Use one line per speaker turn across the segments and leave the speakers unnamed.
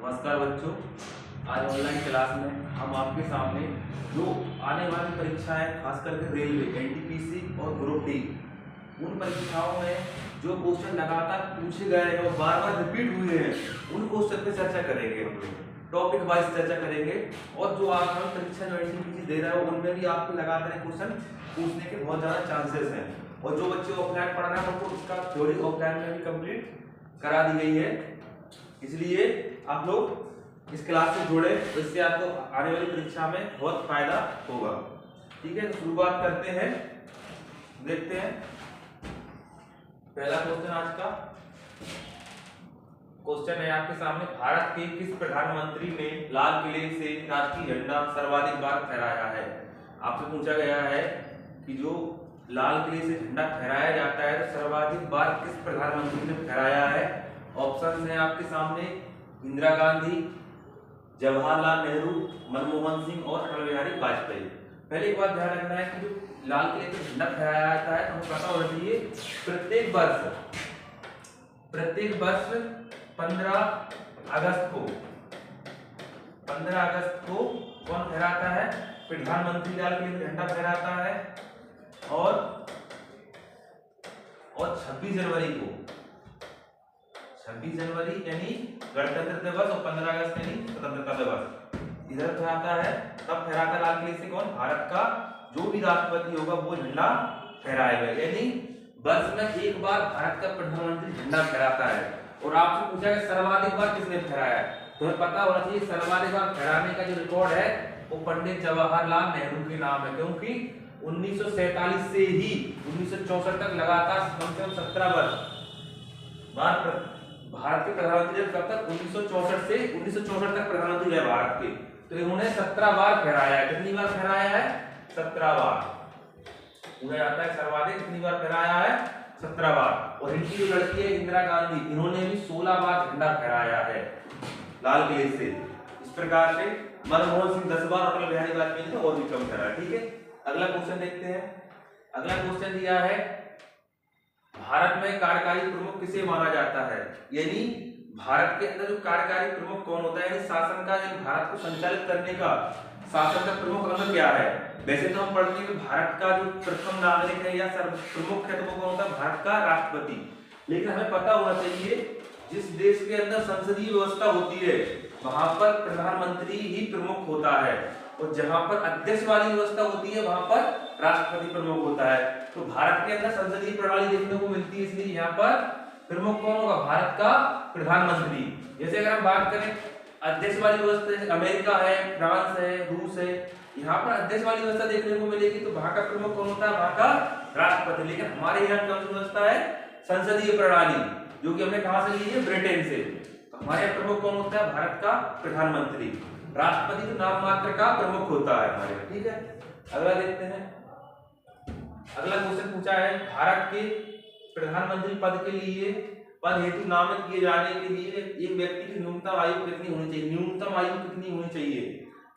नमस्कार बच्चों। आज ऑनलाइन क्लास में हम आपके सामने जो आने वाली परीक्षाएं खास करके रेलवे, एनटीपीसी और ग्रुप डी, उन परीक्षाओं में जो क्वेश्चन लगातार पूछे गए हैं और बार बार रिपीट हुए हैं, उन क्वेश्चन पे चर्चा करेंगे। हम लोग टॉपिक वाइज चर्चा करेंगे और जो आगामी परीक्षा जो एनटीपीसी दे रहा है उनमें भी आपके लगातार क्वेश्चन पूछने के बहुत ज़्यादा चांसेस हैं। और जो बच्चे ऑफलाइन पढ़ रहे हैं उनको उसका थ्योरी ऑफलाइन में भी कंप्लीट करा दी गई है, इसलिए आप लोग इस क्लास से जुड़े, इससे आपको आने वाली परीक्षा में बहुत फायदा होगा। ठीक है, तो शुरुआत करते हैं, देखते हैं पहला क्वेश्चन। आज का क्वेश्चन है आपके सामने, भारत के किस प्रधानमंत्री ने लाल किले से राष्ट्रीय झंडा सर्वाधिक बार फहराया है? आपसे पूछा गया है कि जो लाल किले से झंडा फहराया जाता है तो सर्वाधिक बार किस प्रधानमंत्री ने फहराया है? ऑप्शन है आपके सामने, इंदिरा गांधी, जवाहरलाल नेहरू, मनमोहन सिंह और अटल बिहारी वाजपेयी। पहले एक बात ध्यान रखना है कि जो लाल किले पर झंडा फहराया जाता है तो हमें पता होना चाहिए प्रत्येक वर्ष 15 अगस्त को कौन फहराता है? प्रधानमंत्री लाल किले पर झंडा फहराता है। और 26 जनवरी यानी गणतंत्र दिवस और 15 अगस्त यानी स्वतंत्रता दिवस इधर फहराता है। तब फहराता लाल किले से कौन? भारत का जो भी राष्ट्रपति होगा वो झंडा फहराएगा, यानी वर्ष में एक बार भारत का प्रधानमंत्री झंडा फहराता है। और आपसे पूछा है सर्वाधिक बार किसने फहराया है, तो हमें पता होना चाहिए सर्वाधिक बार फहराने का जो रिकॉर्ड है वो पंडित जवाहरलाल नेहरू के नाम है, क्योंकि 1947 से ही 1964 तक लगातार कम से कम 17 वर्ष बार भारत के प्रधानमंत्री कब तक? 1964 से 1964 तक प्रधानमंत्री रहे भारत के, तो इन्होंने 17 बार फहराया है। कितनी बार फहराया है? 17 बार। पूछा जाता है सर्वाधिक कितनी बार फहराया है? 17 बार। और इनकी जो लड़की है इंदिरा गांधी, इन्होंने भी 16 बार झंडा फहराया है लाल किले से। इस प्रकार से मनमोहन सिंह 10 बार, अटल बिहारी वाजपेयी ने और भी कम फहराया। ठीक है, अगला क्वेश्चन देखते हैं। अगला क्वेश्चन दिया है, भारत में कार्यकारी प्रमुख किसे माना जाता है? यानी भारत के अंदर जो कार्यकारी प्रमुख कौन होता है, यानी शासन का, यानी भारत को संचालित करने का शासन का प्रमुख अंग क्या है? वैसे तो हम पढ़ते हैं कि भारत का जो प्रथम नागरिक है या प्रमुख है तो वो कौन होता है? भारत का राष्ट्रपति। लेकिन हमें पता होना चाहिए जिस देश के अंदर संसदीय व्यवस्था होती है वहां पर प्रधानमंत्री ही प्रमुख होता है, और जहां पर अध्यक्ष वाली व्यवस्था होती है वहां पर राष्ट्रपति प्रमुख होता है। तो भारत के अंदर संसदीय प्रणाली देखने को मिलती है, इसलिए यहाँ पर प्रमुख कौन होगा? भारत का प्रधानमंत्री। जैसे अगर हम बात करें अध्यक्ष वाली व्यवस्था, अमेरिका है, फ्रांस है, रूस है, यहाँ पर अध्यक्ष वाली व्यवस्था देखने को मिलेगी, तो वहां का प्रमुख कौन होता है? वहां का राष्ट्रपति। लेकिन हमारे यहाँ कौन सी व्यवस्था है? संसदीय प्रणाली, जो कि हमने कहां से ली है? ब्रिटेन से। तो हमारे यहाँ प्रमुख कौन होता है? भारत का प्रधानमंत्री। राष्ट्रपति तो नाम मात्र का प्रमुख होता है हमारे यहाँ। ठीक है, अगला देखते हैं। अगला क्वेश्चन पूछा है, भारत के प्रधानमंत्री पद के लिए पद हेतु नामित किए जाने के लिए एक व्यक्ति की न्यूनतम आयु कितनी होनी चाहिए? न्यूनतम आयु कितनी होनी चाहिए?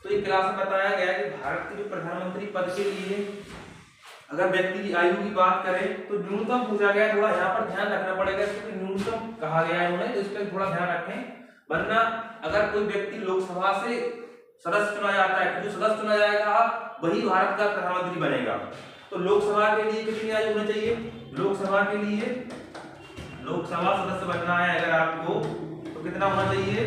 तो एक क्लास में बताया गया है कि भारत के जो प्रधानमंत्री पद के लिए अगर व्यक्ति की आयु की बात करें तो न्यूनतम पूछा गया। थोड़ा यहाँ पर ध्यान रखना पड़ेगा, इसको न्यूनतम कहा गया है उन्होंने, तो इस पर थोड़ा ध्यान रखें। वरना अगर कोई व्यक्ति लोकसभा से सदस्य चुना जाता है, जो सदस्य चुना जाएगा वही भारत का प्रधानमंत्री बनेगा। तो लोकसभा के लिए कितनी आयु होनी चाहिए? लोकसभा के लिए लोकसभा सदस्य बनना है अगर आपको, तो कितना होना चाहिए?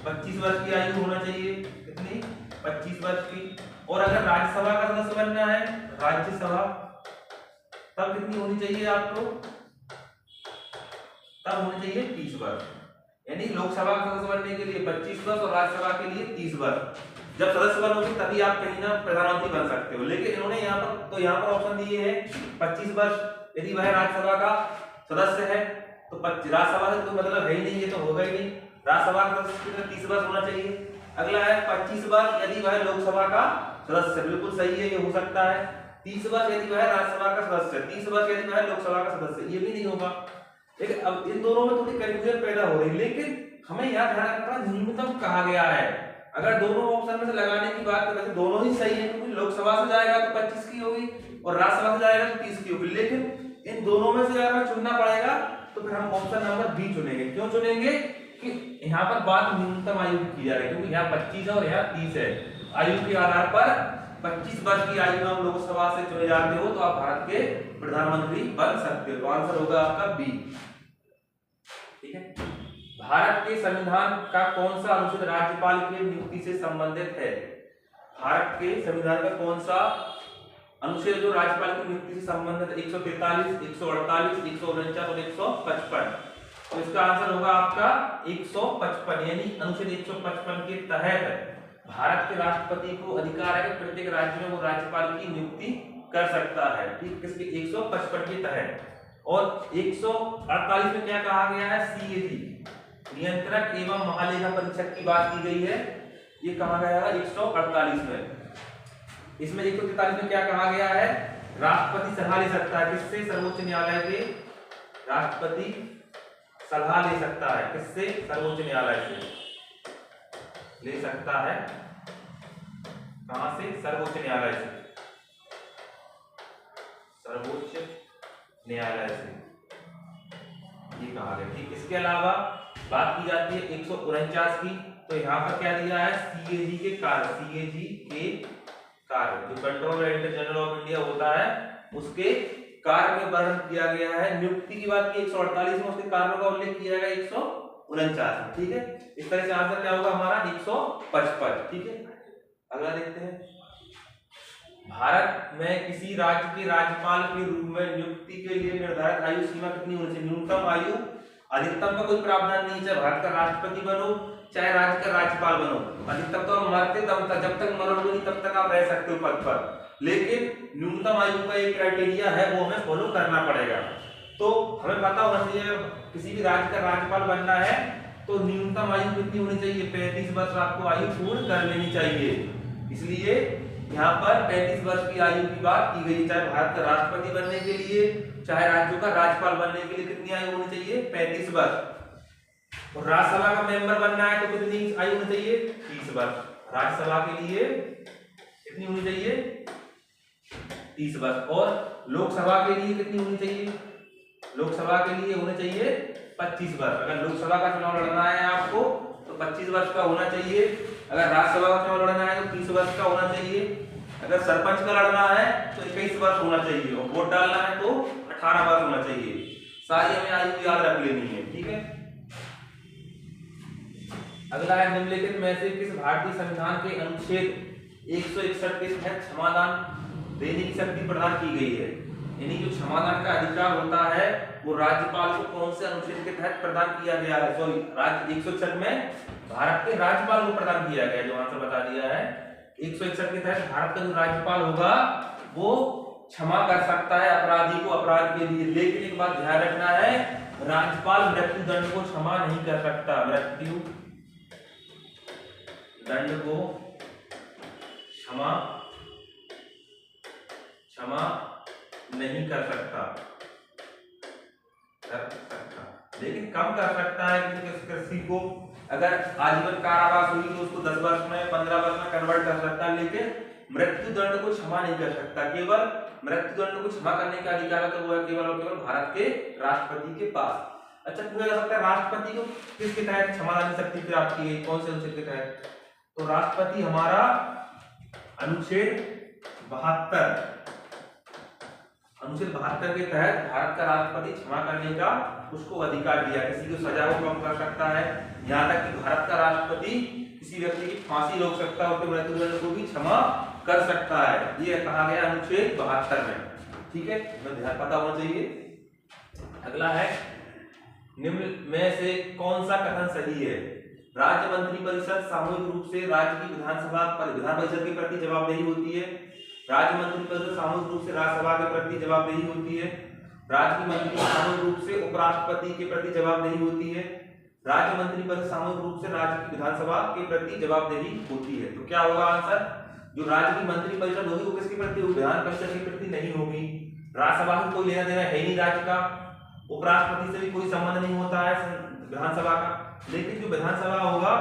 25 वर्ष की आयु होना चाहिए। कितनी? 25 वर्ष की। और अगर राज्यसभा का सदस्य बनना है, राज्यसभा, तब कितनी होनी चाहिए आपको? तब होनी चाहिए 30 वर्ष। यानी लोकसभा का सदस्य बनने के लिए 25 वर्ष और राज्यसभा के लिए 30 वर्ष। जब सदस्य बनोगे तभी आप कहीं ना प्रधानमंत्री बन सकते हो। लेकिन इन्होंने यहाँ पर ऑप्शन दिए हैं 25 वर्ष, यदि वह राज्यसभा का सदस्य है तो राज्यसभा से तो मतलब है ही नहीं, ये तो होगा ही नहीं। राज्यसभा का सदस्य 30 वर्ष होना चाहिए। अगला है 25 वर्ष यदि वह लोकसभा का सदस्य, बिल्कुल सही है, ये हो सकता है। 30 वर्ष यदि वह राज्यसभा का सदस्य, 30 वर्ष यदि वह लोकसभा का सदस्य, ये भी नहीं होगा। लेकिन अब इन दोनों में थोड़ी कंफ्यूजन पैदा हो रही है, लेकिन हमें यहाँ ध्यान रखना न्यूनतम कहा गया है। अगर दोनों ऑप्शन में से लगाने की बात करें तो दोनों ही सही है, क्योंकि लोकसभा से जाएगा तो 25 की होगी और राज्यसभा से जाएगा तो 30 की होगी। लेकिन इन दोनों में से अगर चुनना पड़ेगा तो फिर हम ऑप्शन नंबर बी चुनेंगे। क्यों चुनेंगे? कि यहाँ पर बात न्यूनतम आयु की जा रही है, क्योंकि यहाँ 25 है और यहाँ 30 है। आयु के आधार पर 25 वर्ष की आयु में आप लोकसभा से चुने जाते हो तो आप भारत के प्रधानमंत्री बन सकते हो। तो आंसर होगा आपका बी। ठीक है, भारत के संविधान का कौन सा अनुच्छेद राज्यपाल की नियुक्ति से संबंधित है? भारत के संविधान का कौन सा अनुच्छेद जो राज्यपाल की नियुक्ति से संबंधित है? 143, 148, 149 और 155। तो इसका आंसर होगा आपका 155, यानी अनुच्छेद 155 के तहत भारत के राष्ट्रपति को अधिकार है कि प्रत्येक राज्य में वो राज्यपाल की नियुक्ति कर सकता है। ठीक, किसके 155 के तहत। और 148 में क्या कहा गया है? सीएजी, नियंत्रक एवं महालेखा परीक्षक की बात की गई है, ये कहा गया है 148 में। इसमें 143 में क्या कहा गया है? राष्ट्रपति सलाह ले सकता है, किससे? सर्वोच्च न्यायालय के राष्ट्रपति सलाह ले सकता है, किससे? सर्वोच्च न्यायालय से ले सकता है। कहां से? सर्वोच्च न्यायालय से, सर्वोच्च न्यायालय से, ये कहा गया। ठीक, इसके अलावा बात की जाती है 149 की, तो यहाँ पर क्या दिया है? सीएजी के कार्य, सीएजी के कार्य, जो कंट्रोलर जनरल ऑफ इंडिया होता है उसके कार्य में वर्णन किया गया है। नियुक्ति की बात की 148 में, उसके कार्यों का उल्लेख किया गया 149 में। ठीक है, इस तरह से आंसर क्या होगा हमारा? 155। ठीक है, अगला देखते हैं। भारत में किसी राज्य के राज्यपाल के रूप में नियुक्ति के लिए निर्धारित आयु सीमा कितनी होनी चाहिए? न्यूनतम आयु, अधिकतम का कोई प्रावधान नहीं, चाहे भारत का राष्ट्रपति बनो चाहे राज्य का राज्यपाल बनो। अधिकतम तो हम मरते दम तक, जब तक मरोगे नहीं तब तक आप रह सकते हो पद पर, लेकिन न्यूनतम आयु का एक क्राइटेरिया है, वो हमें फॉलो करना पड़ेगा। तो हमें पता होना चाहिए किसी भी राज्य का राज्यपाल बनना है तो न्यूनतम आयु कितनी होनी चाहिए? 35 वर्ष आपको आयु पूर्ण कर लेनी चाहिए। इसलिए यहाँ पर 35 वर्ष की आयु की बात की गई, चाहे भारत का राष्ट्रपति बनने के लिए चाहे राज्यों का राज्यपाल बनने के लिए कितनी आयु होनी चाहिए? 35 वर्ष। और राज्यसभा का मेंबर बनना है तो कितनी आयु होनी चाहिए? 30 वर्ष। राज्यसभा के लिए कितनी होनी चाहिए? 30 वर्ष। और लोकसभा के लिए कितनी होनी चाहिए? लोकसभा के लिए होने चाहिए 25 वर्ष। अगर लोकसभा का चुनाव लड़ना है आपको तो 25 वर्ष का होना चाहिए। अगर राज्यसभा का चुनाव लड़ना है तो 30 वर्ष का होना चाहिए। अगर सरपंच का लड़ना है तो 21 वर्ष होना चाहिए और वोट डालना है तो 18 वर्ष होना चाहिए। सारी हमें आयु याद रख लेनी है। ठीक है, अगला है निम्नलिखित में से किस भारतीय संविधान के अनुच्छेद 161 के तहत क्षमादान देने की शक्ति प्रदान की गई है? यानी जो क्षमादान का अधिकार होता है वो राज्यपाल को कौन से अनुच्छेद के तहत प्रदान किया गया है? सॉरी, राज्य 161 में भारत के राज्यपाल को प्रदान किया गया, जो आंसर बता दिया है। 161 के तहत भारत का जो राज्यपाल होगा वो क्षमा कर सकता है अपराधी को अपराध के लिए, लेकिन एक बात ध्यान रखना है, राज्यपाल मृत्यु दंड को क्षमा नहीं कर सकता। मृत्यु दंड को क्षमा नहीं कर सकता, लेकिन कम कर सकता है। किसी को अगर आजीवन कारावास हुई तो उसको 10 वर्ष में 15 वर्ष में कन्वर्ट कर सकता है, लेकिन मृत्यु दंड को क्षमा नहीं कर सकता। केवल मृत्यु दंड को क्षमा करने का अधिकार तो वो है केवल और केवल भारत के राष्ट्रपति के पास। अच्छा, पूछा जा सकता है राष्ट्रपति को किसके तहत क्षमादान शक्ति प्राप्त की गई? कौन से अनुच्छेद के तहत? तो राष्ट्रपति हमारा अनुच्छेद 72, अनुच्छेद 72 के तहत भारत का राष्ट्रपति क्षमा करने का उसको अधिकार दिया। किसी को सजा को कम कर सकता है, यहाँ तक कि भारत का राष्ट्रपति किसी व्यक्ति की फांसी रोक सकता है, उसके मृत्यु दंड को भी क्षमा कर सकता है। ये कहा गया अनुच्छेद 72 में। ठीक है, ध्यान पता होना चाहिए। अगला है निम्न में से कौन सा कथन सही है? राज्य मंत्रिपरिषद सामूहिक रूप से राज्य की विधान परिषद के प्रति जवाबदेही होती है। राज्य मंत्रिपरिषद सामूहिक रूप से राज्यसभा के प्रति जवाबदेही होती है। राज्य की मंत्री सामूहिक रूप से उपराष्ट्रपति के प्रति जवाबदेही होती है। राज्य मंत्रिपरिषद सामूहिक रूप से राज्य की विधानसभा के प्रति जवाबदेही होती है। तो क्या होगा आंसर? जो राज्य की मंत्रिपरिषद होगी वो किसके प्रति? विधान परिषद के प्रति नहीं होगी। राज्यसभा से कोई लेना देना है ही नहीं राज्य का, उपराष्ट्रपति से भी कोई संबंध नहीं होता है विधानसभा का। लेकिन जो विधानसभा होगा,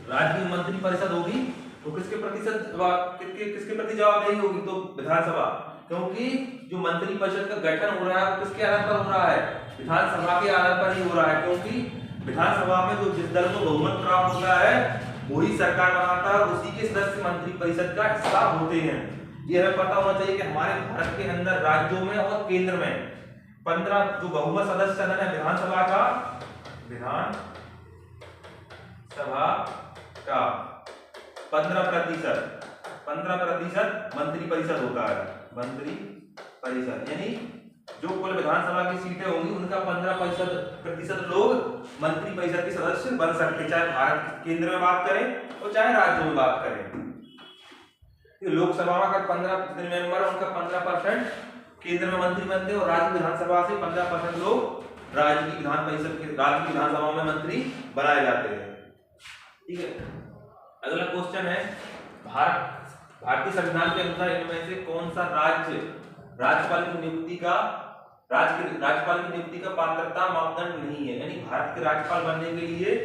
राज्य की मंत्रिपरिषद होगी तो किसके प्रति जवाबदेही होगी? तो विधानसभा, क्योंकि जो मंत्रिपरिषद का गठन हो रहा है वो किसके आधार पर हो रहा है? विधानसभा के आधार पर ही हो रहा है, क्योंकि विधानसभा में जो जिस दल को बहुमत प्राप्त होता है वही सरकार बनाता है, उसी के सदस्य मंत्रिपरिषद का हिस्सा होते हैं। ये हमें पता होना चाहिए कि हमारे भारत के अंदर राज्यों में और केंद्र में 15 जो बहुमत सदस्य है विधानसभा का 15% मंत्रिपरिषद होता है। मंत्रिपरिषद यानी जो कुल विधानसभा की सीटें होंगी उनका 15% लोग मंत्रिपरिषद के सदस्य बन सकते हैं, चाहे भारत के केंद्र में बात करें और चाहे राज्यों में बात करें। लोकसभा में अगर 15 मेंबर है उनका 15% केंद्र में मंत्री बनते हैं और राज्य विधानसभा से 15% लोग राज्य की विधानसभा में मंत्री बनाए जाते हैं। ठीक है, अगला क्वेश्चन है भारतीय संविधान के अनुसार इनमें से कौन सा राज्य राज्यपाल की नियुक्ति का पात्रता मापदंड नहीं है, यानी भारत के राज्यपाल बनने के लिए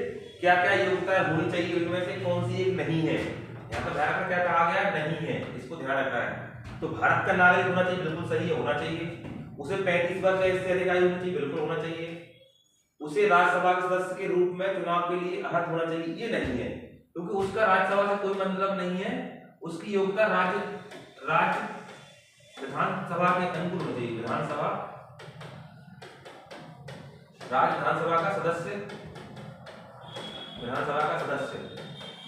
क्या क्या योग्यताएं होनी चाहिए, इनमें से कौन सी एक नहीं है। यहाँ पर ध्यान रखना क्या कहा गया नहीं है, इसको ध्यान रखना है। तो भारत का नागरिक होना चाहिए, बिल्कुल सही है, होना चाहिए। उसे 35 वर्ष या इससे अधिक आयु होनी चाहिए, बिल्कुल होना चाहिए। उसे राज्यसभा के सदस्य के रूप में चुनाव के लिए अर्हता होना चाहिए, ये नहीं है, क्योंकि उसका राज्यसभा से कोई मतलब नहीं है। उसकी योग्यता राज्य विधानसभा के अनुकूल होनी चाहिए। विधानसभा का सदस्य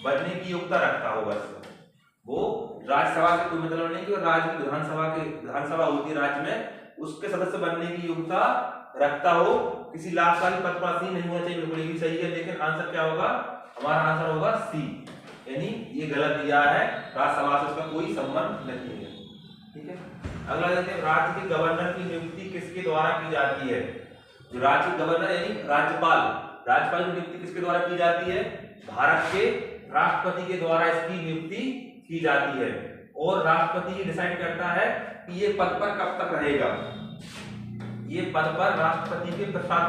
बनने की योग्यता रखता हो, बस वो राज्यसभा से कोई मतलब नहीं कि राज्य की विधानसभा होती है राज्य में, उसके सदस्य बनने की योग्यता रखता हो, किसी लाभकारी पद पर नहीं होना चाहिए, बिल्कुल ये भी सही है। लेकिन आंसर क्या होगा, हमारा आंसर होगा सी, यानी ये गलत दिया है, राज्यसभा से उसका कोई संबंध नहीं है। ठीक है, अगला देखते हैं राज्य के गवर्नर की नियुक्ति किसके द्वारा की जाती है। जो राज्य गवर्नर यानी राज्यपाल की नियुक्ति किसके द्वारा की जाती है, भारत के राष्ट्रपति के द्वारा इसकी नियुक्ति की जाती है। और राष्ट्रपति डिसाइड करता है कि ये पद पर कब तक रहेगा। ये पद पर राष्ट्रपति के प्रसाद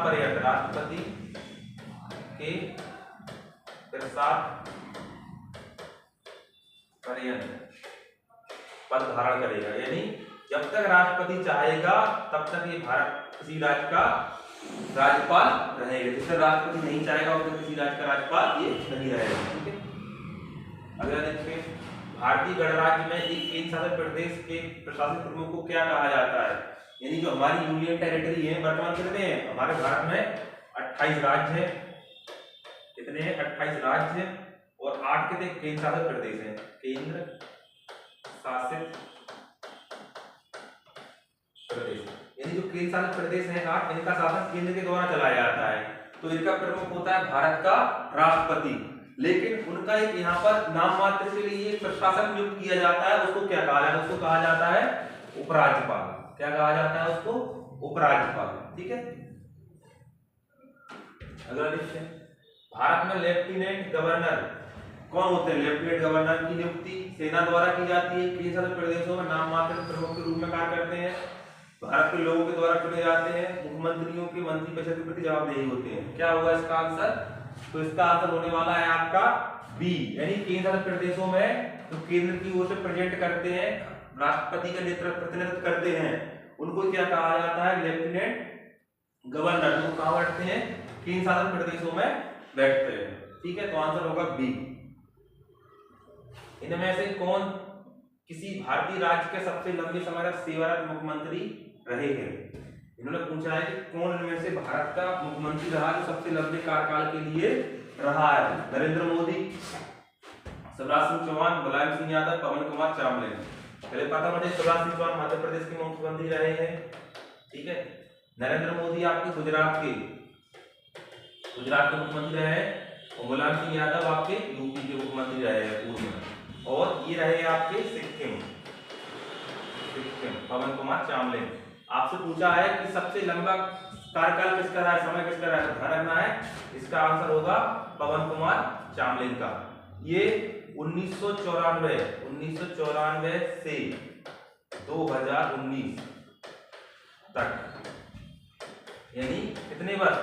पर्यंत पद धारण करेगा, यानी जब तक राष्ट्रपति चाहेगा तब तक ये भारत किसी राज्य का राज्यपाल रहेगा। जिस तरह राष्ट्रपति नहीं चाहेगा उस किसी राज्य का राज्यपाल ये नहीं रहेगा। ठीक है, अगला देखते हैं भारतीय गणराज्य में एक केंद्र शासित प्रदेश के प्रशासनिक प्रमुख को क्या कहा जाता है। यानी जो हमारी यूनियन टेरिटरी है वर्तमान कितने हैं, हमारे भारत में 28 राज्य है। कितने हैं, 28 राज्य है और 8 कितने केंद्र शासित प्रदेश हैं। केंद्र शासित प्रदेश यानी जो केंद्र शासित प्रदेश है 8, इनका शासन केंद्र के द्वारा चलाया जाता है। तो इनका प्रमुख होता है भारत का राष्ट्रपति, लेकिन उनका एक यहाँ पर नाम मात्र के लिए प्रशासक नियुक्त किया जाता है। उसको क्या कहा जाता है, उसको कहा जाता है उपराज्यपाल। क्या कहा जाता है उसको, उपराज्यपाल। ठीक है, अगला देखते हैं भारत में लेफ्टिनेंट गवर्नर कौन होते हैं। लेफ्टिनेंट गवर्नर की नियुक्ति सेना द्वारा की जाती है। केंद्र शासित प्रदेशों में नाम मात्र प्रमुख के रूप में कार्य करते हैं, भारत के लोगों के द्वारा चुने जाते हैं, मुख्यमंत्रियों के मंत्रिपरिषद के प्रति जवाबदेही होते हैं। क्या होगा इसका आंसर, तो इसका आंसर होने वाला है आपका बी, यानी केंद्र शासित प्रदेशों में जो केंद्र की ओर से प्रेजेंट करते हैं, राष्ट्रपति का प्रतिनिधित्व करते हैं, उनको क्या कहा जाता है, लेफ्टिनेंट गवर्नर। जो कहां बैठते हैं, केंद्र शासित प्रदेशों में बैठते हैं। ठीक है, तो आंसर होगा बी। इनमें से कौन किसी भारतीय राज्य के सबसे लंबे समय तक सेवारत मुख्यमंत्री रहे हैं। इन्होंने पूछा है कि कौन इनमें से भारत का मुख्यमंत्री रहा जो सबसे लंबे कार्यकाल के लिए रहा है। नरेंद्र मोदी, शिवराज सिंह चौहान, मुलायम सिंह यादव, पवन कुमार चावले। पहले पता मुझे शिवराज सिंह चौहान मध्य प्रदेश के मुख्यमंत्री रहे हैं। ठीक है, नरेंद्र मोदी आपके गुजरात के मुख्यमंत्री रहे हैं और मुलायम सिंह यादव आपके यूपी के मुख्यमंत्री रहे हैं पूर्व में। और ये रहे आपके सिक्किम पवन कुमार चावले। आपसे पूछा है कि सबसे लंबा कार्यकाल किसका रहा है, समय किसका रहा है, ध्यान रखना है। इसका आंसर होगा पवन कुमार चावले का। ये 1994 से 2019 तक, यानी कितने वर्ष,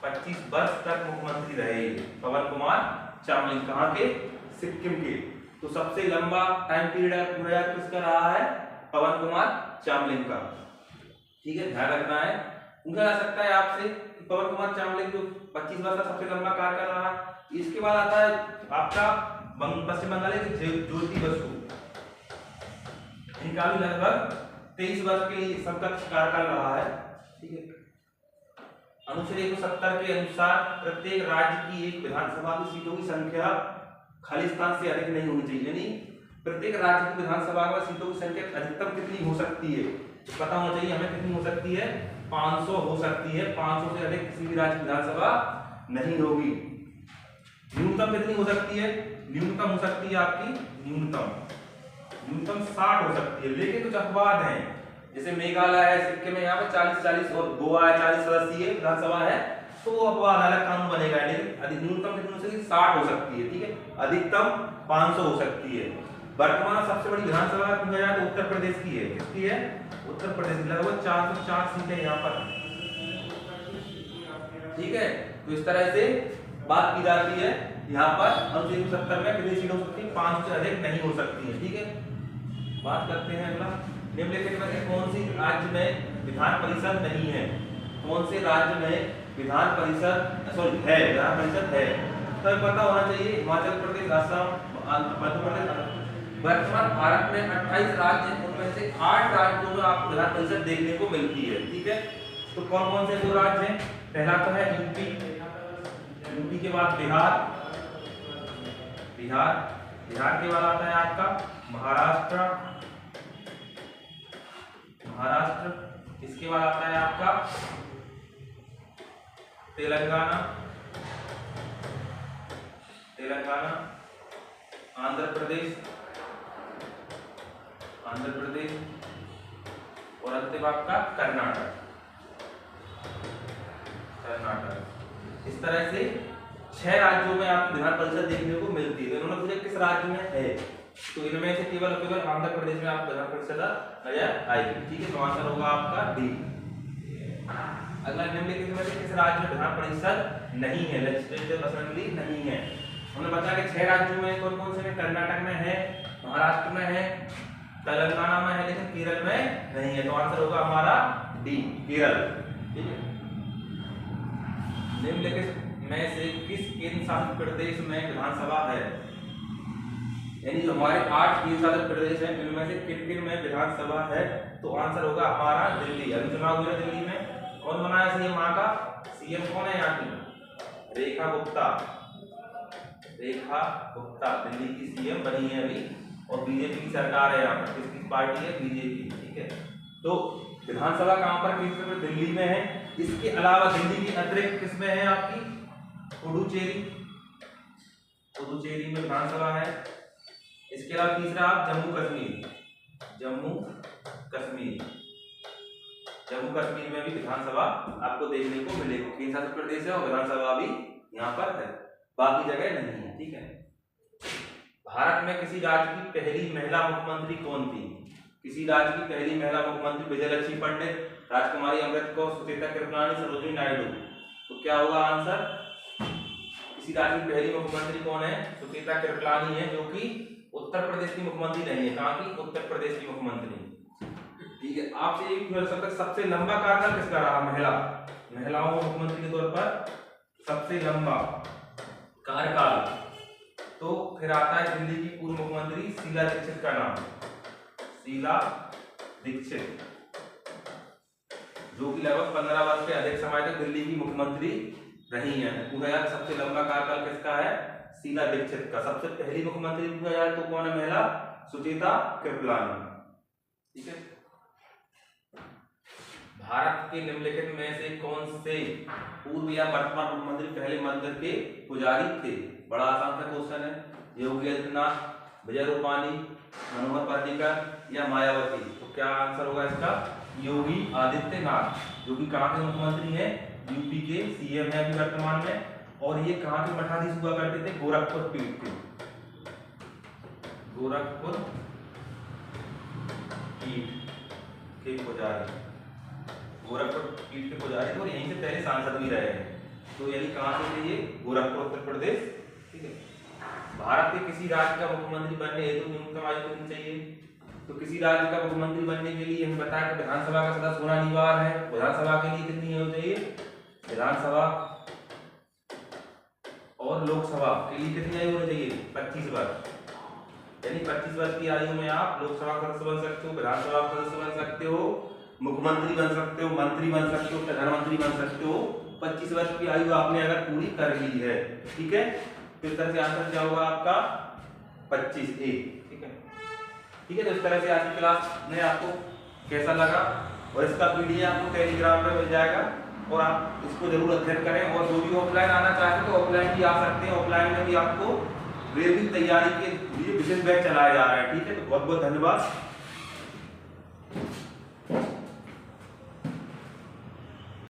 25 वर्ष तक मुख्यमंत्री रहे पवन कुमार चावले। कहां के, सिक्किम के। तो सबसे लंबा टाइम पीरियड किसका रहा है, पवन कुमार चावले का। ठीक है, ध्यान रखना है। पूछा जा सकता है आपसे कि पवन कुमार चावले जो 25 वर्ष का सबसे लंबा कार्यकाल रहा। इसके बाद आता है आपका पश्चिम बंगाल के ज्योति बसु, इनका भी लगभग 23 वर्ष के लिए समकक्ष कार्यकाल रहा है। ठीक है, अनुच्छेद 170 के अनुसार प्रत्येक राज्य की एक विधानसभा की सीटों की संख्या खाली स्थान से अधिक नहीं होनी चाहिए, यानी प्रत्येक राज्य की विधानसभा में सीटों की संख्या अधिकतम कितनी हो सकती है पता होना चाहिए हमें। कितनी हो सकती है? 500 हो सकती है। 500 से अधिक किसी भी राज्य की विधानसभा नहीं होगी। न्यूनतम कितनी हो सकती है? न्यूनतम हो सकती है आपकी न्यूनतम 60 हो सकती है। लेकिन कुछ अपवाद हैं, जैसे मेघालय है, सिक्किम में, यहाँ पर 40 और गोवा है 40 सदस्यीय विधानसभा है, तो वो अपवाद अलग कानून बनेगा। लेकिन न्यूनतम कितनी हो सकती है? 60 हो सकती है। ठीक है, अधिकतम 500 हो सकती है। वर्तमान सबसे बड़ी विधानसभा पूछा जाए तो उत्तर प्रदेश की है। किसकी है? उत्तर प्रदेश की, लगभग 404 सीटें यहाँ पर। ठीक है, तो इस तरह से बात की जाती है। यहाँ पर अनुच्छेद 170 में कितनी सीट हो सकती है? 5 से अधिक नहीं हो सकती है। ठीक है, बात करते हैं अगला। निम्नलिखित में से कौन सी राज्य में विधान परिषद नहीं है? कौन से राज्य में विधान परिषद है? तो पता होना चाहिए। हिमाचल प्रदेश, असम, मध्य प्रदेश। वर्तमान भारत में 28 राज्य हैं, उनमें से 8 राज्यों में आपको विधान परिषद देखने को मिलती है। ठीक है, तो कौन कौन से 2 राज्य हैं? पहला तो है यूपी के बाद बिहार के बाद आता है आपका महाराष्ट्र, इसके बाद आता है आपका तेलंगाना, आंध्र प्रदेश और अंतिम आपका कर्नाटक। इस तरह से 6 राज्यों में आपको विधान परिषद देखने को मिलती है। इन्होंने पूछा किस राज्य में है, तो इनमें से केवल आंध्र प्रदेश में आपको विधान परिषद नजर आएगी। ठीक है, तो आंसर होगा आपका डी। अगला, निम्नलिखित में से किस राज्य में विधान परिषद नहीं है, लेजिस्लेटिव असेंबली नहीं है? हमने बताया कि 6 राज्यों में कौन कौन से? कर्नाटक में है, महाराष्ट्र में है, तेलंगाना में है, लेकिन केरल में नहीं है। तो आंसर होगा हमारा डी, केरल। ठीक है, निम्नलिखित में से किस केंद्र शासित प्रदेश में विधानसभा है? यानी जो हमारे 8 केंद्र शासित प्रदेश हैं, इनमें से किन-किन में विधानसभा है? तो आंसर होगा हमारा दिल्ली। अभी चुनाव हुआ दिल्ली में, कौन बना है सीएम वहां का? सीएम कौन है यहाँ की? रेखा गुप्ता दिल्ली की सीएम बनी है अभी, और बीजेपी की सरकार है यहाँ पर। किसकी पार्टी है? बीजेपी। ठीक है, तो विधानसभा कहां पर? दिल्ली में है। इसके अलावा दिल्ली की अतिरिक्त किसमें है आपकी? पुडुचेरी में विधानसभा है। इसके अलावा तीसरा आप जम्मू कश्मीर में भी विधानसभा आपको देखने को मिलेगी। केंद्र शासित प्रदेश है और विधानसभा भी यहाँ पर है, बाकी जगह नहीं है। ठीक है, भारत में किसी राज्य की पहली महिला मुख्यमंत्री कौन थी? किसी राज्य की पहली महिला मुख्यमंत्री विजयलक्ष्मी पंडित, राजकुमारी अमृत कौर, सुचेता कृपलानी, सरोजिनी नायडू। तो क्या होगा आंसर? किसी राज्य की पहली मुख्यमंत्री कौन है? सुचेता कृपलानी है, जो कि उत्तर प्रदेश की मुख्यमंत्री नहीं है। कहाँ की? उत्तर प्रदेश की मुख्यमंत्री। ठीक है, आपसे एक पूछ सकता है सबसे लंबा कार्यकाल किसका रहा? महिलाओं मुख्यमंत्री के तौर पर सबसे लंबा कार्यकाल, तो फिर आता है दिल्ली की पूर्व मुख्यमंत्री शीला दीक्षित का नाम, जो कि लगभग 15 वर्ष से अधिक समय तक दिल्ली की मुख्यमंत्री रही है। पूछा जाए सबसे लंबा कार्यकाल किसका है? शीला दीक्षित का। सबसे पहली मुख्यमंत्री पूछा जाए तो कौन है महिला? सुचेता कृपलानी। ठीक है, भारत के निम्नलिखित में से कौन से पूर्व या वर्तमान मुख्यमंत्री पहले मंदिर के पुजारी थे? बड़ा आसान सा क्वेश्चन है। योगी आदित्यनाथ, विजय रूपाणी, मनोहर पर्रिकर या मायावती? तो क्या आंसर होगा इसका? योगी आदित्यनाथ, जो कि कहाँ के मुख्यमंत्री हैं? यूपी के सीएम है अभी वर्तमान में। और ये कहाँ के मठाधीश हुआ करते थे? गोरखपुर पीठ के, पुजारी थे और यहीं से पहले सांसद भी रहे हैं। तो यानी कहाँ से थे ये? गोरखपुर, उत्तर प्रदेश। ठीक है, भारत के किसी राज्य का मुख्यमंत्री बनने हेतु न्यूनतम आयु कितनी चाहिए? तो किसी राज्य का मुख्यमंत्री बनने के लिए हमें बताया कि विधानसभा का सदस्य होना अनिवार्य है। विधानसभा के लिए कितनी आयु चाहिए? विधानसभा और लोकसभा के लिए कितनी आयु होनी चाहिए? 25 वर्ष। यानी 25 वर्ष की आयु में आप लोकसभा का सदस्य बन सकते हो, विधानसभा का सदस्य बन सकते हो, मुख्यमंत्री बन सकते हो, मंत्री बन सकते हो, प्रधानमंत्री बन सकते हो। 25 वर्ष की आयु आपने अगर पूरी कर ली है, ठीक है, तो इस तरह से आंसर क्या होगा आपका 25A। ठीक है, ठीक है। तो इस तरह से आज की क्लास में आपको कैसा लगा, और इसका पीडीएफ आपको टेलीग्राम पे मिल जाएगा, और आप इसको जरूर अध्ययन करें। और जो भी ऑफलाइन आना चाहते हैं तो ऑफलाइन भी आ सकते हैं। ऑफलाइन में भी आपको रेलवे की तैयारी के लिए विशेष बैच चलाया जा रहा है। ठीक है, तो बहुत बहुत धन्यवाद।